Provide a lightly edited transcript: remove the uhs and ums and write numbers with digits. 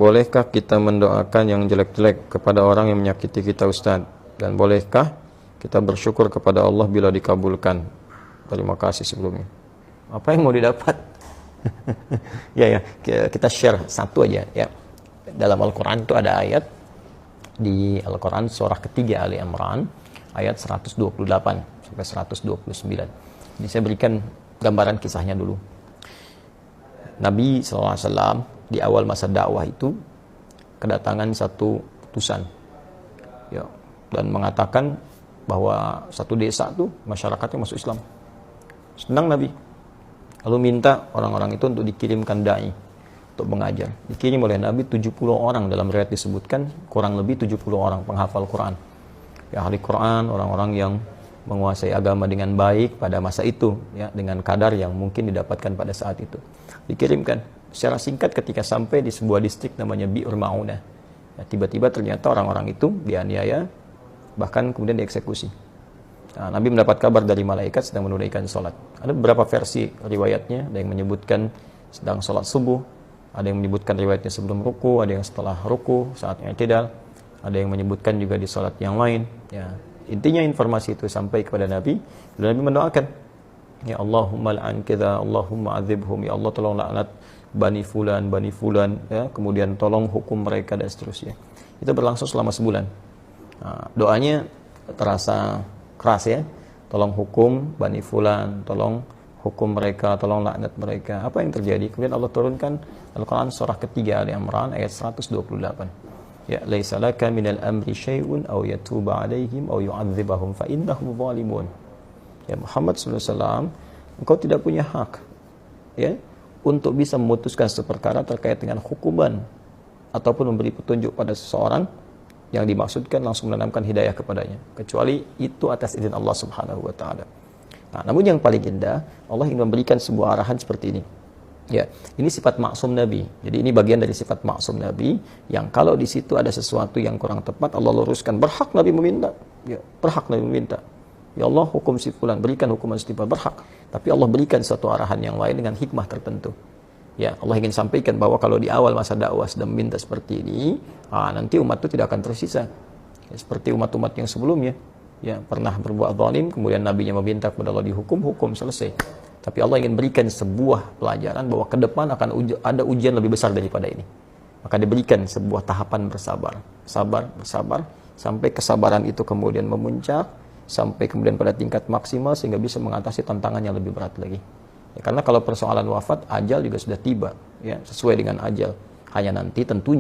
Bolehkah kita mendoakan yang jelek-jelek kepada orang yang menyakiti kita, Ustaz? Dan bolehkah kita bersyukur kepada Allah bila dikabulkan? Terima kasih sebelumnya. Apa yang mau didapat? Ya, kita share satu aja ya. Dalam Al-Quran itu ada ayat di Al-Quran surah ketiga Ali Imran ayat 128 sampai 129. Ini saya berikan gambaran kisahnya dulu. Nabi SAW di awal masa dakwah itu kedatangan satu utusan ya, dan mengatakan bahwa satu desa tuh masyarakatnya masuk Islam. Senang Nabi, lalu minta orang-orang itu untuk dikirimkan dai untuk mengajar. Dikirim oleh Nabi 70 orang, dalam riwayat disebutkan kurang lebih 70 orang penghafal Quran ya, ahli Quran, orang-orang yang menguasai agama dengan baik pada masa itu ya, dengan kadar yang mungkin didapatkan pada saat itu. Dikirimkan secara singkat ketika sampai di sebuah distrik namanya Bi'ur Ma'unah ya, tiba-tiba ternyata orang-orang itu dianiaya, bahkan kemudian dieksekusi. Nah, Nabi mendapat kabar dari malaikat sedang menunaikan sholat. Ada beberapa versi riwayatnya, ada yang menyebutkan sedang sholat subuh, ada yang menyebutkan riwayatnya sebelum ruku, ada yang setelah ruku saat i'tidal, ada yang menyebutkan juga di sholat yang lain ya. Intinya informasi itu sampai kepada Nabi, dan Nabi mendoakan, ya Allahumma la'an kita, Allahumma azibhum, ya Allah tolong laknat Bani Fulan ya, kemudian tolong hukum mereka dan seterusnya. Itu berlangsung selama sebulan. Nah, doanya terasa keras ya, tolong hukum Bani Fulan, tolong hukum mereka, tolong laknat mereka. Apa yang terjadi? Kemudian Allah turunkan Al-Quran surah ketiga Ali Imran ayat 128. Ya, laisa laka minal amri syai'un aw yatuba 'alaihim aw yu'adzibahum fa innahum zalimun. Ya Muhammad sallallahu alaihi wasallam, engkau tidak punya hak ya untuk bisa memutuskan seperkara terkait dengan hukuman ataupun memberi petunjuk pada seseorang yang dimaksudkan langsung menanamkan hidayah kepadanya, kecuali itu atas izin Allah Subhanahu wa taala. Nah, namun yang paling indah, Allah ingin memberikan sebuah arahan seperti ini. Ya, ini sifat maksum Nabi. Jadi ini bagian dari sifat maksum Nabi yang kalau di situ ada sesuatu yang kurang tepat, Allah luruskan. Berhak Nabi meminta. Ya, berhak Nabi meminta. Ya Allah, hukum si fulan, berikan hukuman setipa, berhak. Tapi Allah berikan suatu arahan yang lain dengan hikmah tertentu. Ya, Allah ingin sampaikan bahwa kalau di awal masa dakwah sedang minta seperti ini, nanti umat itu tidak akan tersisa. Ya, seperti umat-umat yang sebelumnya. Ya, pernah berbuat zalim, kemudian nabinya meminta kepada Allah dihukum, hukum selesai. Tapi Allah ingin berikan sebuah pelajaran bahwa ke depan akan ada ujian lebih besar daripada ini. Maka diberikan sebuah tahapan bersabar. Bersabar, sampai kesabaran itu kemudian memuncak, sampai kemudian pada tingkat maksimal sehingga bisa mengatasi tantangan yang lebih berat lagi. Ya, karena kalau persoalan wafat, ajal juga sudah tiba, ya, sesuai dengan ajal. Hanya nanti tentunya